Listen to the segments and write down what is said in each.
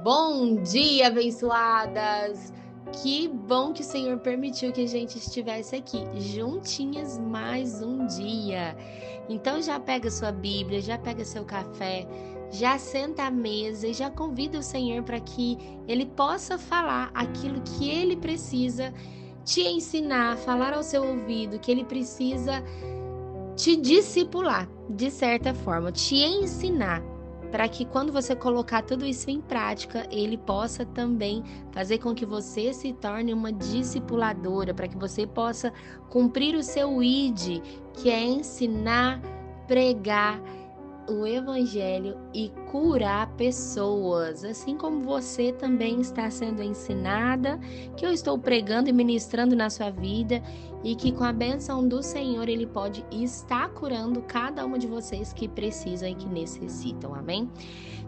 Bom dia, abençoadas! Que bom que o Senhor permitiu que a gente estivesse aqui, juntinhas mais um dia. Então já pega sua Bíblia, já pega seu café, já senta à mesa e já convida o Senhor para que Ele possa falar aquilo que Ele precisa te ensinar, falar ao seu ouvido, que Ele precisa te discipular, de certa forma, te ensinar, para que quando você colocar tudo isso em prática, ele possa também fazer com que você se torne uma discipuladora, para que você possa cumprir o seu ID, que é ensinar, pregar o evangelho e curar pessoas, assim como você também está sendo ensinada, que eu estou pregando e ministrando na sua vida, e que com a bênção do Senhor ele pode estar curando cada uma de vocês que precisam e que necessitam, amém?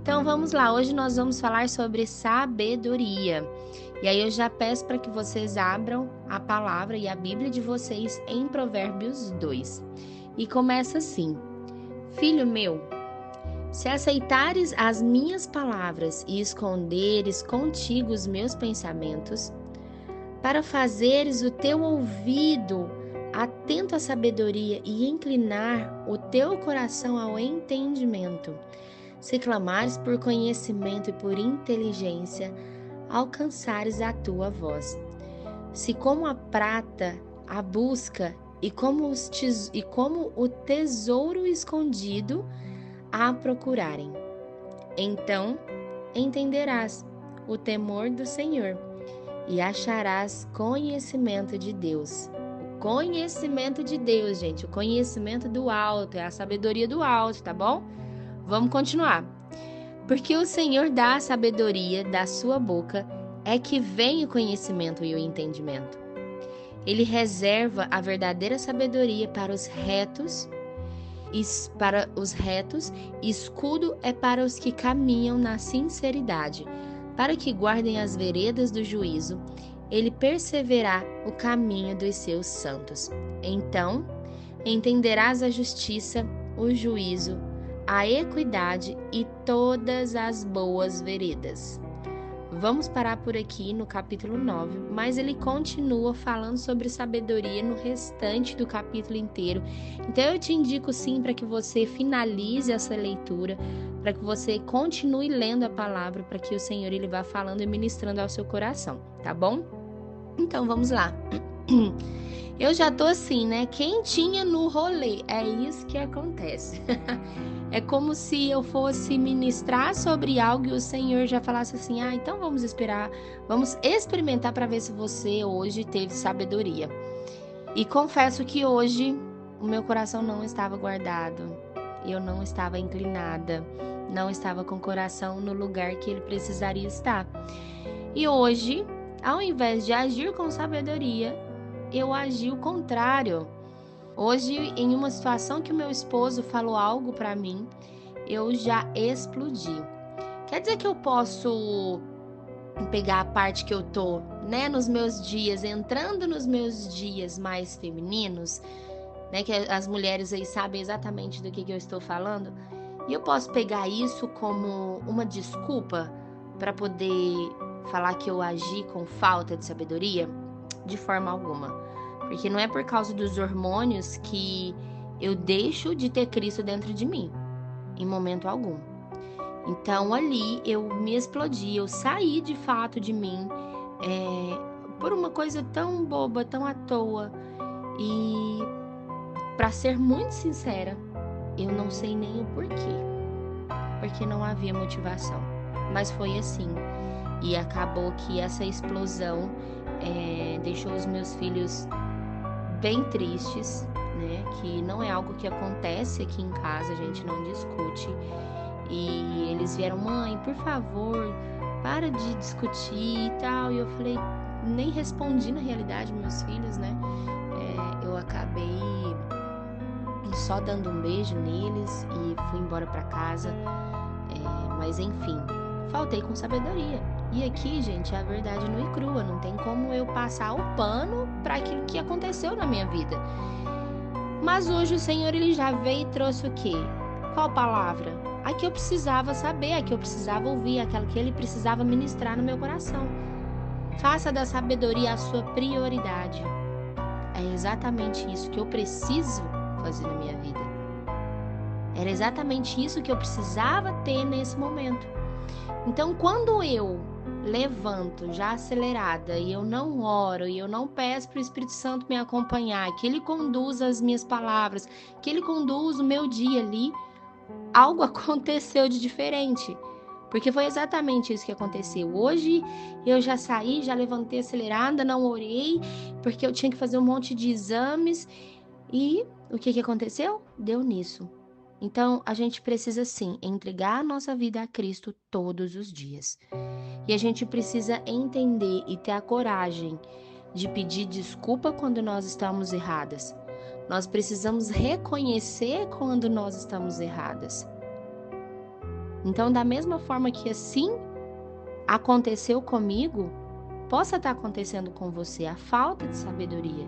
Então vamos lá, hoje nós vamos falar sobre sabedoria. E aí eu já peço para que vocês abram a palavra e a Bíblia de vocês em Provérbios 2. E começa assim: Filho meu, se aceitares as minhas palavras e esconderes contigo os meus pensamentos, para fazeres o teu ouvido atento à sabedoria e inclinar o teu coração ao entendimento, se clamares por conhecimento e por inteligência, alcançares a tua voz. Se como a prata a busca e como o tesouro escondido a procurarem, então entenderás o temor do Senhor e acharás conhecimento de Deus. O conhecimento de Deus, gente, o conhecimento do alto, é a sabedoria do alto, tá bom? Vamos continuar. Porque o Senhor dá a sabedoria da sua boca, é que vem o conhecimento e o entendimento. Ele reserva a verdadeira sabedoria para os retos, escudo é para os que caminham na sinceridade, para que guardem as veredas do juízo. Ele perseverar o caminho dos seus santos. Então entenderás a justiça, o juízo, a equidade e todas as boas veredas. Vamos parar por aqui no capítulo 9, mas ele continua falando sobre sabedoria no restante do capítulo inteiro. Então eu te indico sim para que você finalize essa leitura, para que você continue lendo a palavra, para que o Senhor ele vá falando e ministrando ao seu coração, tá bom? Então vamos lá. Eu já tô assim, né? Quentinha no rolê. É isso que acontece. É como se eu fosse ministrar sobre algo e o Senhor já falasse assim: então vamos esperar, vamos experimentar para ver se você hoje teve sabedoria. E confesso que hoje o meu coração não estava guardado, eu não estava inclinada, não estava com o coração no lugar que ele precisaria estar. E hoje, ao invés de agir com sabedoria, eu agi o contrário. Hoje, em uma situação que o meu esposo falou algo para mim, eu já explodi. Quer dizer que eu posso pegar a parte que eu tô, né, nos meus dias, entrando nos meus dias mais femininos, né, que as mulheres aí sabem exatamente do que eu estou falando, e eu posso pegar isso como uma desculpa para poder falar que eu agi com falta de sabedoria? De forma alguma. Porque não é por causa dos hormônios que eu deixo de ter Cristo dentro de mim, em momento algum. Então ali eu me explodi, eu saí de fato de mim, por uma coisa tão boba, tão à toa. E para ser muito sincera, eu não sei nem o porquê, porque não havia motivação, mas foi assim. E acabou que essa explosão deixou os meus filhos bem tristes, né? Que não é algo que acontece aqui em casa, a gente não discute. E eles vieram: mãe, por favor, para de discutir e tal. E eu falei, nem respondi na realidade, meus filhos, né? Eu acabei só dando um beijo neles e fui embora para casa. Mas enfim, faltei com sabedoria. E aqui, gente, a verdade nua e crua, não tem como eu passar o pano para aquilo que aconteceu na minha vida. Mas hoje o Senhor ele já veio e trouxe o quê? Qual palavra? a que eu precisava saber, a que eu precisava ouvir, aquela que ele precisava ministrar no meu coração. Faça da sabedoria a sua prioridade. É exatamente isso que eu preciso fazer na minha vida. Era exatamente isso que eu precisava ter nesse momento. Então, quando eu levanto já acelerada e eu não oro e eu não peço para o Espírito Santo me acompanhar, que ele conduza as minhas palavras, que ele conduza o meu dia ali, algo aconteceu de diferente. Porque foi exatamente isso que aconteceu. Hoje eu já saí, já levantei acelerada, não orei, porque eu tinha que fazer um monte de exames. E o que aconteceu? Deu nisso. Então, a gente precisa sim entregar a nossa vida a Cristo todos os dias. E a gente precisa entender e ter a coragem de pedir desculpa quando nós estamos erradas. Nós precisamos reconhecer quando nós estamos erradas. Então, da mesma forma que assim aconteceu comigo, possa estar acontecendo com você a falta de sabedoria.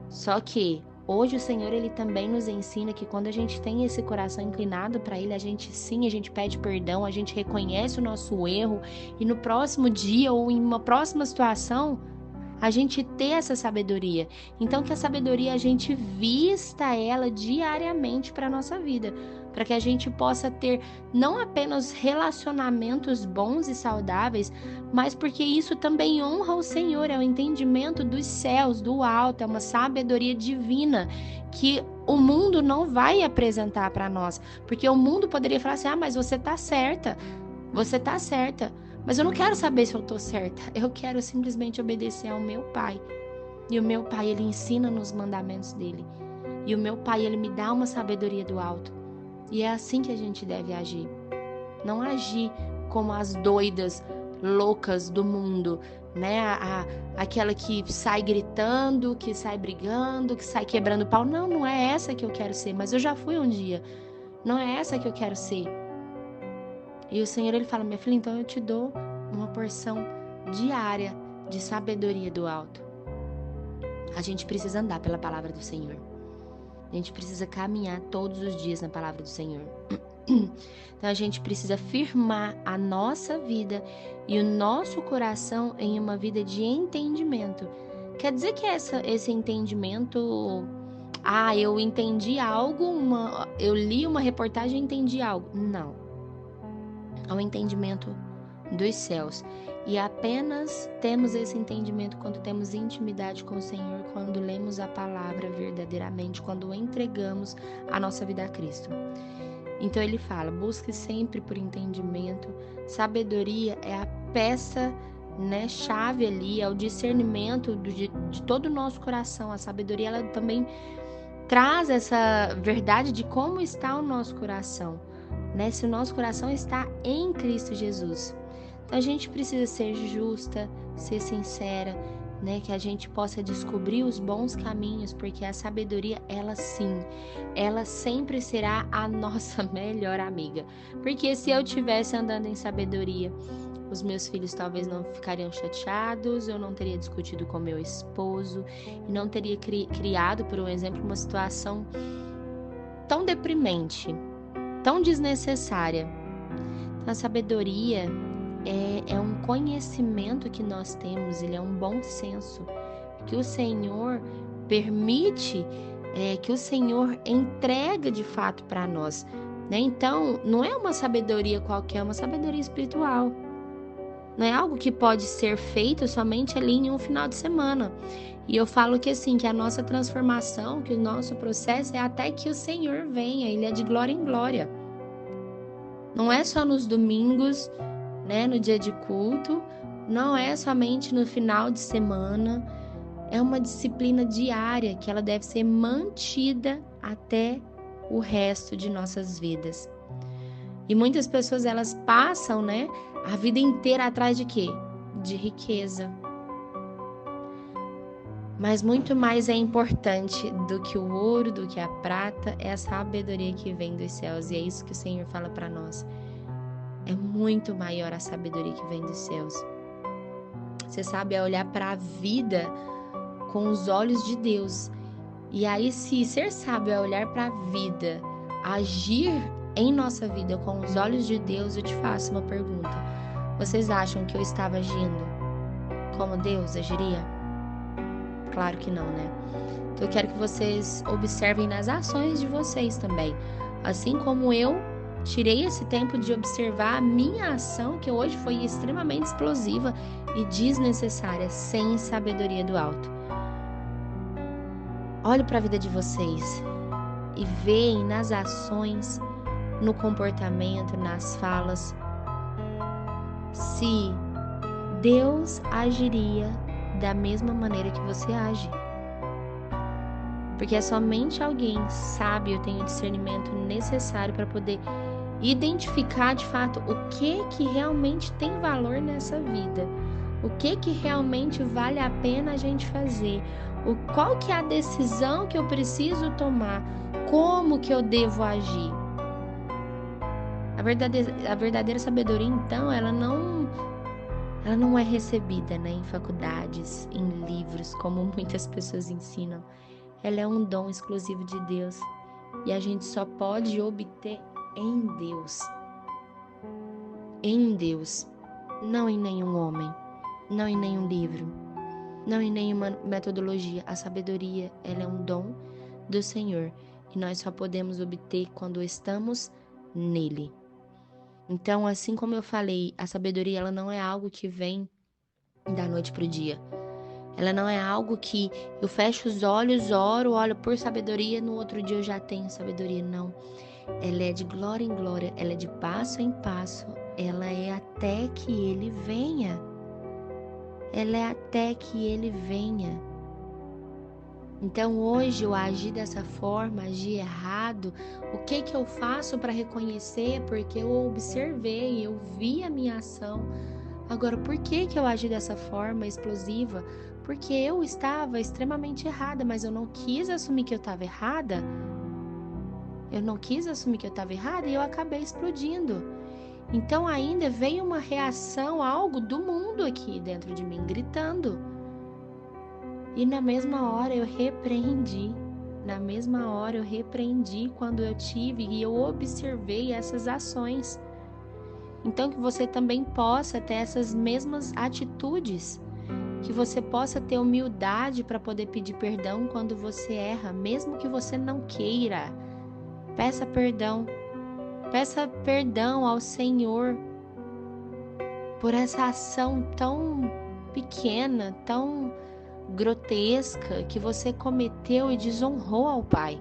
Só que hoje o Senhor, ele também nos ensina que quando a gente tem esse coração inclinado para ele, a gente pede perdão, a gente reconhece o nosso erro e no próximo dia ou em uma próxima situação, a gente ter essa sabedoria. Então que a sabedoria a gente vista ela diariamente para a nossa vida, para que a gente possa ter não apenas relacionamentos bons e saudáveis, mas porque isso também honra o Senhor, é o entendimento dos céus, do alto, é uma sabedoria divina que o mundo não vai apresentar para nós, porque o mundo poderia falar assim, mas você tá certa, mas eu não quero saber se eu tô certa, eu quero simplesmente obedecer ao meu Pai, e o meu Pai, ele ensina nos mandamentos dele, e o meu Pai, ele me dá uma sabedoria do alto. E é assim que a gente deve agir. Não agir como as doidas, loucas do mundo, né? Aquela que sai gritando, que sai brigando, que sai quebrando pau. Não, não é essa que eu quero ser. Mas eu já fui um dia. Não é essa que eu quero ser. E o Senhor, ele fala, minha filha, então eu te dou uma porção diária de sabedoria do alto. A gente precisa andar pela palavra do Senhor. A gente precisa caminhar todos os dias na palavra do Senhor. Então a gente precisa firmar a nossa vida e o nosso coração em uma vida de entendimento. Quer dizer que esse entendimento... eu entendi algo, eu li uma reportagem e entendi algo. Não. É o entendimento dos céus. E apenas temos esse entendimento quando temos intimidade com o Senhor, quando lemos a palavra verdadeiramente, quando entregamos a nossa vida a Cristo. Então ele fala, busque sempre por entendimento. Sabedoria é a peça, né, chave ali, é o discernimento de todo o nosso coração. A sabedoria, ela também traz essa verdade de como está o nosso coração, né? Se o nosso coração está em Cristo Jesus. Então a gente precisa ser justa, ser sincera, né? Que a gente possa descobrir os bons caminhos, porque a sabedoria, ela sempre será a nossa melhor amiga. Porque se eu estivesse andando em sabedoria, os meus filhos talvez não ficariam chateados, eu não teria discutido com meu esposo, e não teria criado, por um exemplo, uma situação tão deprimente, tão desnecessária. Então, a sabedoria é um conhecimento que nós temos, ele é um bom senso, que o Senhor permite, que o Senhor entrega de fato para nós, né? Então, não é uma sabedoria qualquer, é uma sabedoria espiritual. Não é algo que pode ser feito somente ali em um final de semana. E eu falo que assim, que a nossa transformação, que o nosso processo é até que o Senhor venha, ele é de glória em glória. Não é só nos domingos, né, no dia de culto, não é somente no final de semana, é uma disciplina diária que ela deve ser mantida até o resto de nossas vidas. E muitas pessoas, elas passam, né, a vida inteira atrás de quê? De riqueza. Mas muito mais é importante do que o ouro, do que a prata, é a sabedoria que vem dos céus. E é isso que o Senhor fala para nós. É muito maior a sabedoria que vem dos céus. Você sabe, é olhar para a vida com os olhos de Deus. E aí, se ser sábio é olhar para a vida, agir em nossa vida com os olhos de Deus, eu te faço uma pergunta. Vocês acham que eu estava agindo como Deus agiria? Claro que não, né? Então eu quero que vocês observem nas ações de vocês também. Assim como eu tirei esse tempo de observar a minha ação, que hoje foi extremamente explosiva e desnecessária, sem sabedoria do alto. Olhe para a vida de vocês e veem nas ações, no comportamento, nas falas, se Deus agiria da mesma maneira que você age. Porque é somente alguém sábio tem o discernimento necessário para poder identificar de fato o que realmente tem valor nessa vida, o que realmente vale a pena a gente fazer, qual que é a decisão que eu preciso tomar, como que eu devo agir. A verdadeira sabedoria, então, ela não é recebida, né, em faculdades, em livros, como muitas pessoas ensinam. Ela é um dom exclusivo de Deus e a gente só pode obter em Deus. Em Deus, não em nenhum homem, não em nenhum livro, não em nenhuma metodologia. A sabedoria, ela é um dom do Senhor e nós só podemos obter quando estamos nele. Então, assim como eu falei, a sabedoria ela não é algo que vem da noite para o dia. Ela não é algo que eu fecho os olhos, oro, olho por sabedoria, no outro dia eu já tenho sabedoria. Não. Ela é de glória em glória, ela é de passo em passo, ela é até que ele venha. Ela é até que ele venha. Então hoje eu agi dessa forma, agi errado. O que eu faço para reconhecer? Porque eu observei, eu vi a minha ação. Agora, por que eu agi dessa forma explosiva? Porque eu estava extremamente errada, mas eu não quis assumir que eu estava errada. Eu não quis assumir que eu estava errada e eu acabei explodindo. Então ainda veio uma reação, algo do mundo aqui dentro de mim, gritando. E na mesma hora eu repreendi. Na mesma hora eu repreendi quando eu tive e eu observei essas ações. Então que você também possa ter essas mesmas atitudes, que você possa ter humildade para poder pedir perdão quando você erra, mesmo que você não queira. Peça perdão ao Senhor por essa ação tão pequena, tão grotesca que você cometeu e desonrou ao Pai.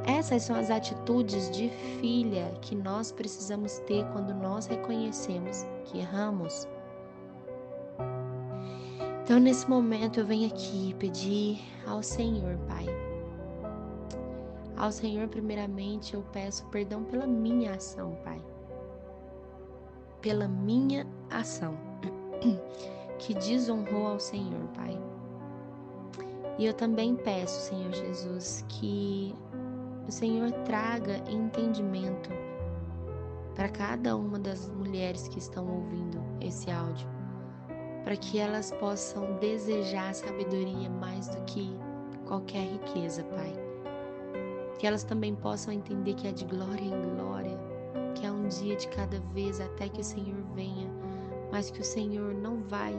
Essas são as atitudes de filha que nós precisamos ter quando nós reconhecemos que erramos. Então, nesse momento, eu venho aqui pedir ao Senhor, Pai. Ao Senhor, primeiramente, eu peço perdão pela minha ação, Pai. Pela minha ação, que desonrou ao Senhor, Pai. E eu também peço, Senhor Jesus, que o Senhor traga entendimento para cada uma das mulheres que estão ouvindo esse áudio, para que elas possam desejar sabedoria mais do que qualquer riqueza, Pai. Que elas também possam entender que é de glória em glória, que é um dia de cada vez até que o Senhor venha, mas que o Senhor não vai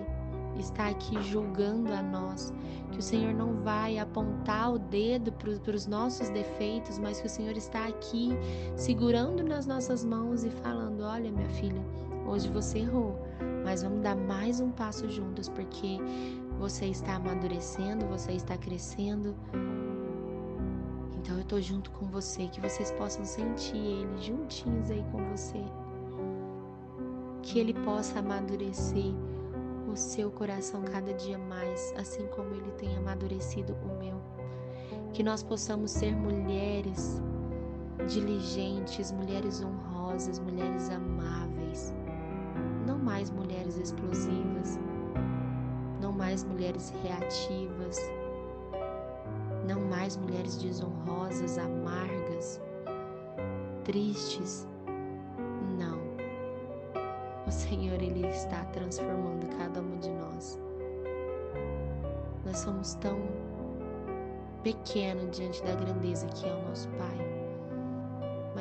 estar aqui julgando a nós, que o Senhor não vai apontar o dedo para os nossos defeitos, mas que o Senhor está aqui segurando nas nossas mãos e falando: olha, minha filha, hoje você errou, mas vamos dar mais um passo juntos, porque você está amadurecendo, você está crescendo. Então eu estou junto com você, que vocês possam sentir Ele juntinhos aí com você, que Ele possa amadurecer o seu coração cada dia mais, assim como Ele tem amadurecido o meu. Que nós possamos ser mulheres diligentes, mulheres honrosas, mulheres amáveis, não mais mulheres explosivas, não mais mulheres reativas, não mais mulheres desonrosas, amargas, tristes. Não. O Senhor, Ele está transformando cada uma de nós. Nós somos tão pequenos diante da grandeza que é o nosso Pai.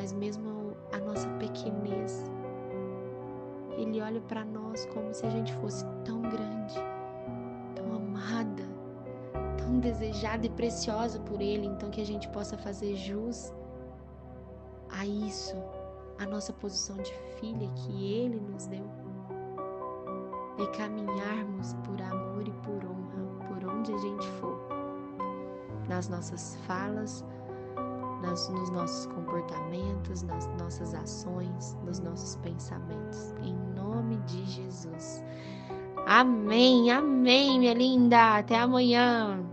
mas mesmo a nossa pequenez, Ele olha para nós como se a gente fosse tão grande, tão amada, tão desejada e preciosa por Ele, então que a gente possa fazer jus a isso, a nossa posição de filha que Ele nos deu, e caminharmos por amor e por honra, por onde a gente for, nas nossas falas, nos nossos comportamentos, nas nossas ações, nos nossos pensamentos, em nome de Jesus. Amém, amém, minha linda, até amanhã.